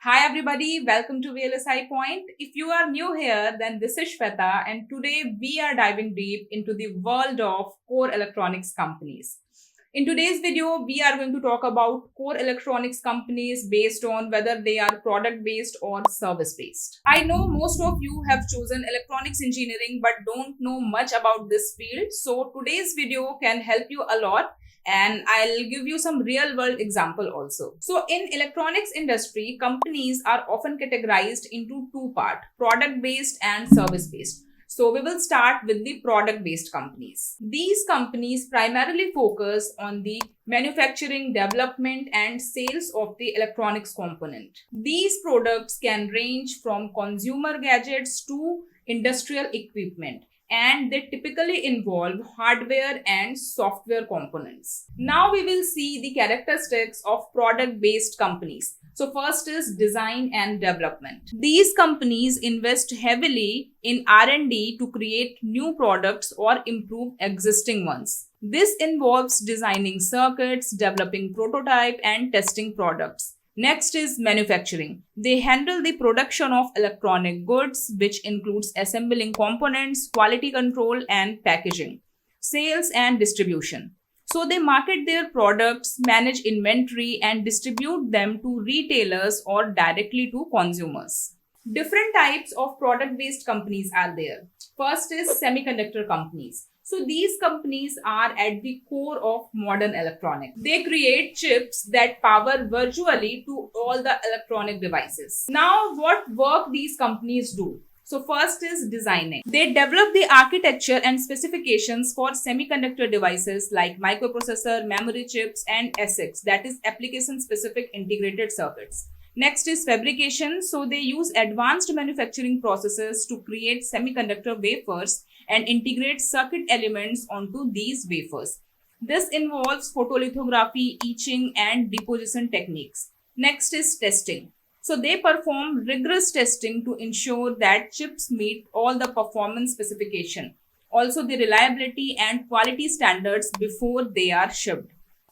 Hi everybody, welcome to VLSI Point. If you are new here, then this is Shweta and today we are diving deep into the world of core electronics companies. In today's video, we are going to talk about core electronics companies based on whether they are product based or service based. I know most of you have chosen electronics engineering but don't know much about this field. So today's video can help you a lot and I'll give you some real world example also. So in electronics industry, companies are often categorized into two parts, product based and service based. So we will start with the product based companies. These companies primarily focus on the manufacturing, development and sales of the electronics component. These products can range from consumer gadgets to industrial equipment, and they typically involve hardware and software components. Now we will see the characteristics of product based companies. So first is design and development. These companies invest heavily in R&D to create new products or improve existing ones. This involves designing circuits, developing prototype and testing products. Next is manufacturing. They handle the production of electronic goods, which includes assembling components, quality control, and packaging. Sales and distribution. So they market their products, manage inventory, and distribute them to retailers or directly to consumers. Different types of product based companies are there. First is semiconductor companies. So these companies are at the core of modern electronics. They create chips that power virtually to all the electronic devices. Now, what work these companies do? So first is designing. They develop the architecture and specifications for semiconductor devices like microprocessor, memory chips, and ASICs, that is application specific integrated circuits. Next is fabrication. So they use advanced manufacturing processes to create semiconductor wafers and integrate circuit elements onto these wafers. This involves photolithography, etching, and deposition techniques. Next is testing. So they perform rigorous testing to ensure that chips meet all the performance specification, also the reliability and quality standards before they are shipped.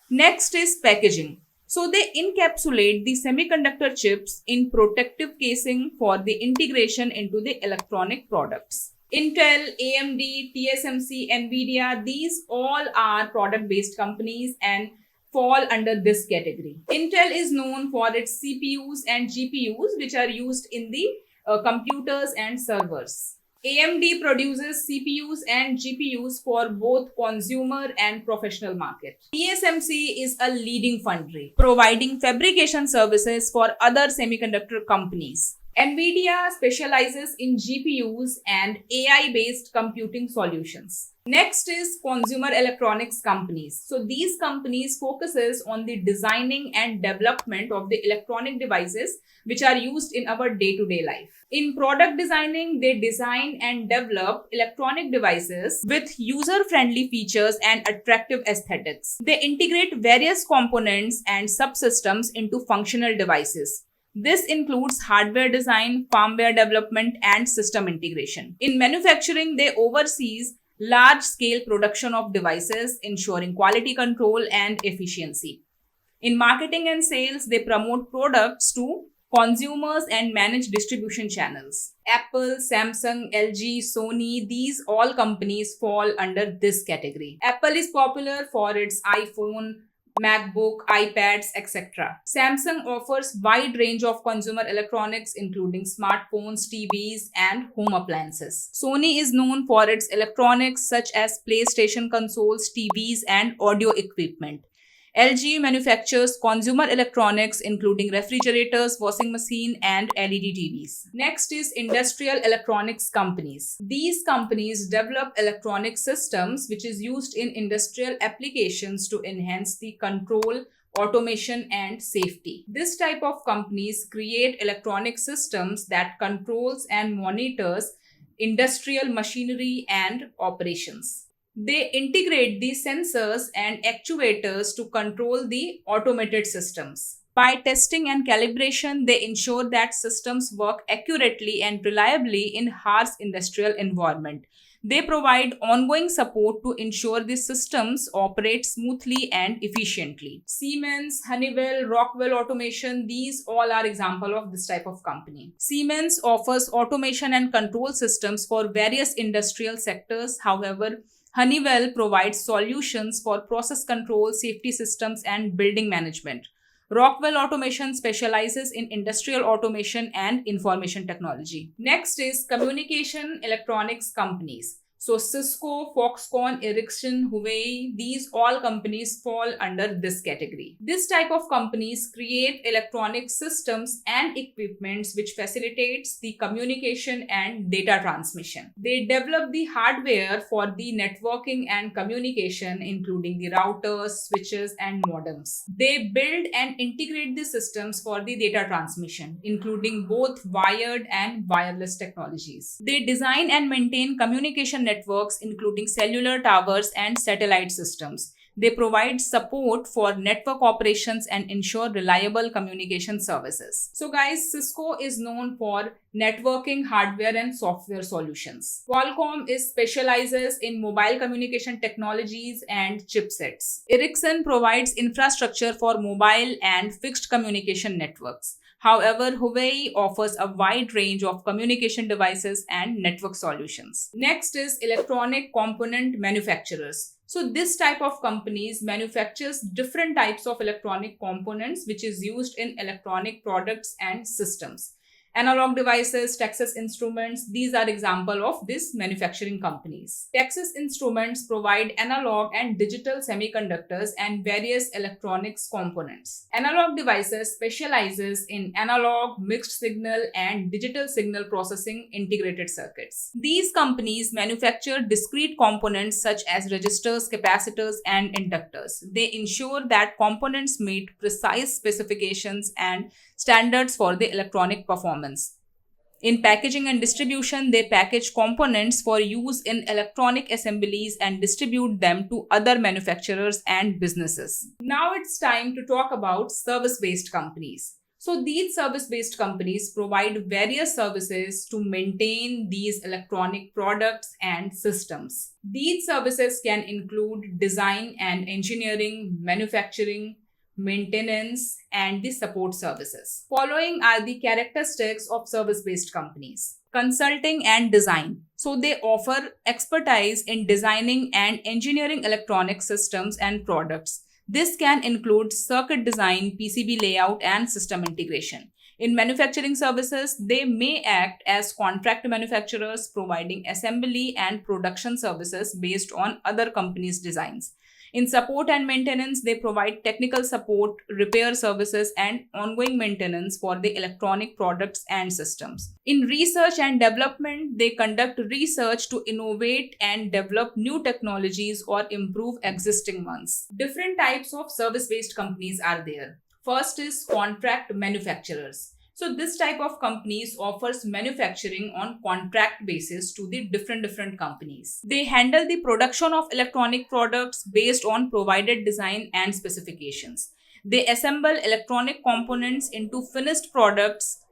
Next is packaging. So they encapsulate the semiconductor chips in protective casing for the integration into the electronic products. Intel, AMD, TSMC, Nvidia, these all are product based companies and fall under this category. Intel is known for its CPUs and GPUs, which are used in the computers and servers. AMD produces CPUs and GPUs for both consumer and professional market. TSMC is a leading foundry, providing fabrication services for other semiconductor companies. Nvidia specializes in GPUs and AI-based computing solutions. Next is consumer electronics companies. So these companies focuses on the designing and development of the electronic devices which are used in our day-to-day life. In product designing, they design and develop electronic devices with user-friendly features and attractive aesthetics. They integrate various components and subsystems into functional devices. This includes hardware design, firmware development, and system integration. In manufacturing, they oversees large-scale production of devices, ensuring quality control and efficiency. In marketing and sales, they promote products to consumers and manage distribution channels. Apple, Samsung, LG, Sony, these all companies fall under this category. Apple is popular for its iPhone, MacBook, iPads, etc. Samsung offers wide range of consumer electronics including smartphones, TVs and home appliances. Sony is known for its electronics such as PlayStation consoles, TVs and audio equipment. LG manufactures consumer electronics including refrigerators, washing machine and LED TVs. Next is industrial electronics companies. These companies develop electronic systems which is used in industrial applications to enhance the control, automation and safety. This type of companies create electronic systems that controls and monitors industrial machinery and operations. They integrate the sensors and actuators to control the automated systems. By testing and calibration, they ensure that systems work accurately and reliably in harsh industrial environment. They provide ongoing support to ensure the systems operate smoothly and efficiently. Siemens, Honeywell, Rockwell Automation, these all are examples of this type of company. Siemens offers automation and control systems for various industrial sectors. However, Honeywell provides solutions for process control, safety systems, and building management. Rockwell Automation specializes in industrial automation and information technology. Next is communication electronics companies. So Cisco, Foxconn, Ericsson, Huawei, these all companies fall under this category. This type of companies create electronic systems and equipments which facilitates the communication and data transmission. They develop the hardware for the networking and communication, including the routers, switches, and modems. They build and integrate the systems for the data transmission, including both wired and wireless technologies. They design and maintain communication networks, including cellular towers and satellite systems. They provide support for network operations and ensure reliable communication services. So guys, Cisco is known for networking, hardware and software solutions. Qualcomm specializes in mobile communication technologies and chipsets. Ericsson provides infrastructure for mobile and fixed communication networks. However, Huawei offers a wide range of communication devices and network solutions. Next is electronic component manufacturers. So this type of companies manufactures different types of electronic components which is used in electronic products and systems. Analog Devices, Texas Instruments, these are examples of these manufacturing companies. Texas Instruments provide analog and digital semiconductors and various electronics components. Analog Devices specializes in analog, mixed signal, and digital signal processing integrated circuits. These companies manufacture discrete components such as resistors, capacitors, and inductors. They ensure that components meet precise specifications and standards for the electronic performance. In packaging and distribution, they package components for use in electronic assemblies and distribute them to other manufacturers and businesses. Now it's time to talk about service-based companies. So these service-based companies provide various services to maintain these electronic products and systems. These services can include design and engineering, manufacturing, maintenance, and the support services. Following are the characteristics of service-based companies. Consulting and design. So they offer expertise in designing and engineering electronic systems and products. This can include circuit design, PCB layout, and system integration. In manufacturing services, they may act as contract manufacturers, providing assembly and production services based on other companies' designs. In support and maintenance, they provide technical support, repair services, and ongoing maintenance for the electronic products and systems. In research and development, they conduct research to innovate and develop new technologies or improve existing ones. Different types of service-based companies are there. First is contract manufacturers. So this type of companies offers manufacturing on contract basis to the different companies. They handle the production of electronic products based on provided design and specifications. They assemble electronic components into finished products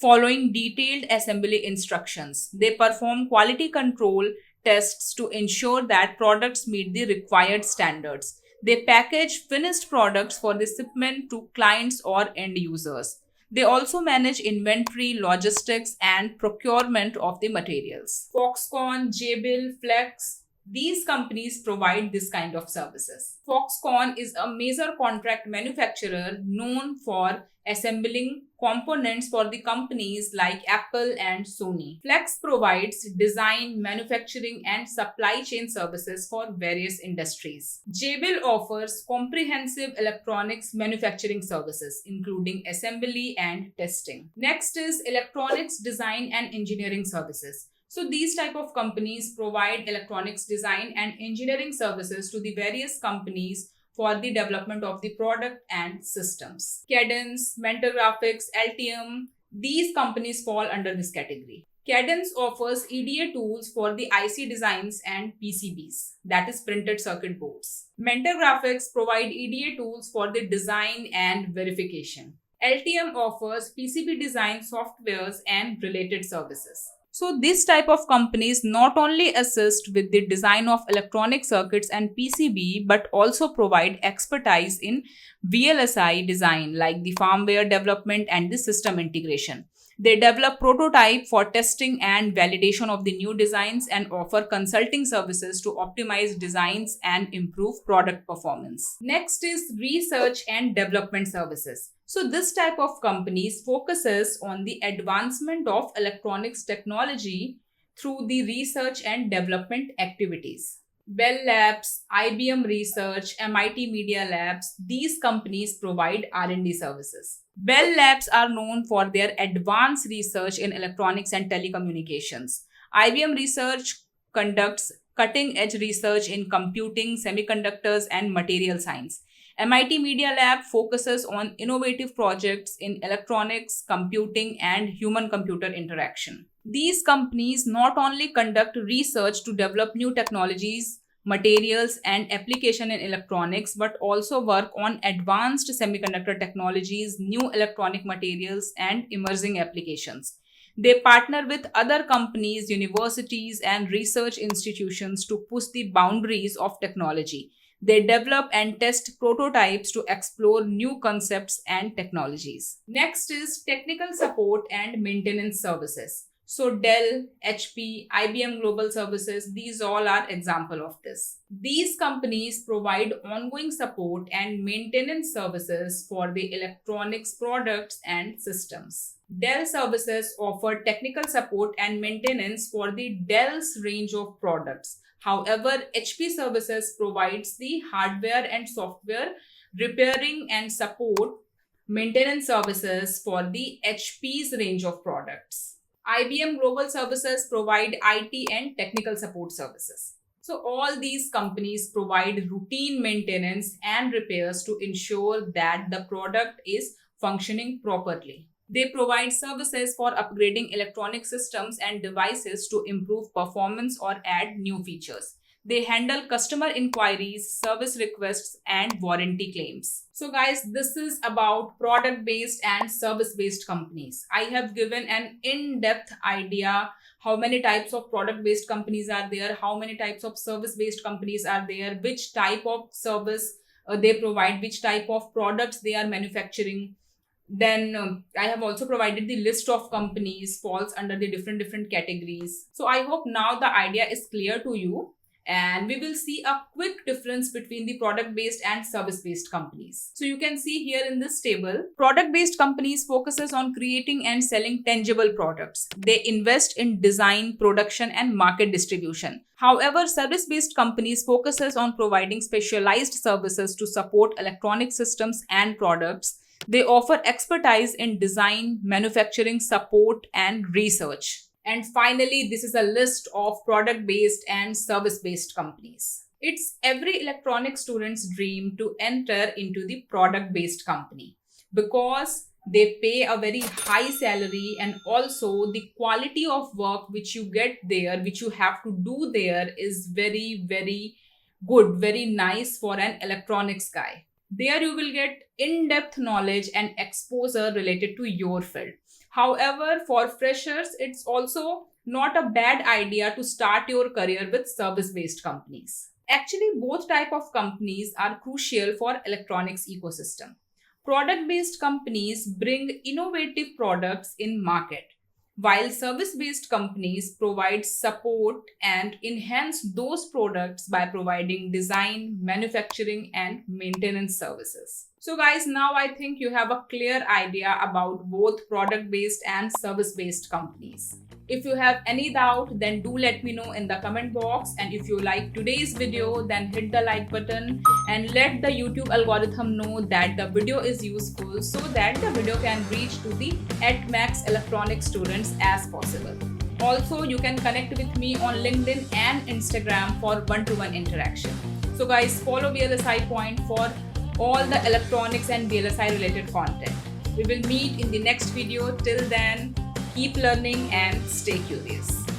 following detailed assembly instructions. They perform quality control tests to ensure that products meet the required standards. They package finished products for the shipment to clients or end users. They also manage inventory, logistics, and procurement of the materials. Foxconn, Jabil, Flex, these companies provide this kind of services. Foxconn is a major contract manufacturer known for assembling components for the companies like Apple and Sony. Flex provides design, manufacturing, and supply chain services for various industries. Jabil offers comprehensive electronics manufacturing services, including assembly and testing. Next is electronics design and engineering services. So these type of companies provide electronics design and engineering services to the various companies for the development of the product and systems. Cadence, Mentor Graphics, Altium, these companies fall under this category. Cadence offers EDA tools for the IC designs and PCBs, that is printed circuit boards. Mentor Graphics provide EDA tools for the design and verification. Altium offers PCB design softwares and related services. So this type of companies not only assist with the design of electronic circuits and PCB but also provide expertise in VLSI design like the firmware development and the system integration. They develop prototype for testing and validation of the new designs and offer consulting services to optimize designs and improve product performance. Next is research and development services. So this type of companies focuses on the advancement of electronics technology through the research and development activities. Bell Labs, IBM Research, MIT Media Labs, these companies provide R&D services. Bell Labs are known for their advanced research in electronics and telecommunications. IBM Research conducts cutting-edge research in computing, semiconductors, and material science. MIT Media Lab focuses on innovative projects in electronics, computing, and human-computer interaction. These companies not only conduct research to develop new technologies, materials, and application in electronics, but also work on advanced semiconductor technologies, new electronic materials, and emerging applications. They partner with other companies, universities, and research institutions to push the boundaries of technology. They develop and test prototypes to explore new concepts and technologies. Next is technical support and maintenance services. So Dell, HP, IBM Global Services, these all are example of this. These companies provide ongoing support and maintenance services for the electronics products and systems. Dell Services offer technical support and maintenance for the Dell's range of products. However, HP Services provides the hardware and software repairing and support maintenance services for the HP's range of products. IBM Global Services provide IT and technical support services. So all these companies provide routine maintenance and repairs to ensure that the product is functioning properly. They provide services for upgrading electronic systems and devices to improve performance or add new features. They handle customer inquiries, service requests, and warranty claims. So guys, this is about product-based and service-based companies. I have given an in-depth idea how many types of product-based companies are there, how many types of service-based companies are there, which type of service they provide, which type of products they are manufacturing. Then I have also provided the list of companies falls under the different categories. So I hope now the idea is clear to you. And we will see a quick difference between the product-based and service-based companies. So you can see here in this table, product-based companies focuses on creating and selling tangible products. They invest in design, production, and market distribution. However, service-based companies focuses on providing specialized services to support electronic systems and products. They offer expertise in design, manufacturing, support, and research. And finally, this is a list of product-based and service-based companies. It's every electronic student's dream to enter into the product-based company because they pay a very high salary and also the quality of work which you get there, which you have to do there is very, very good, very nice for an electronics guy. There you will get in-depth knowledge and exposure related to your field. However, for freshers, it's also not a bad idea to start your career with service-based companies. Actually, both type of companies are crucial for electronics ecosystem. Product-based companies bring innovative products in market, while service-based companies provide support and enhance those products by providing design, manufacturing, and maintenance services. So guys, now I think you have a clear idea about both product-based and service-based companies. If you have any doubt, then do let me know in the comment box. And if you like today's video, then hit the like button and let the YouTube algorithm know that the video is useful so that the video can reach to the @max electronics students as possible. Also, you can connect with me on LinkedIn and Instagram for one-to-one interaction. So guys, follow VLSI Point for all the electronics and VLSI related content. We will meet in the next video. Till then, keep learning and stay curious.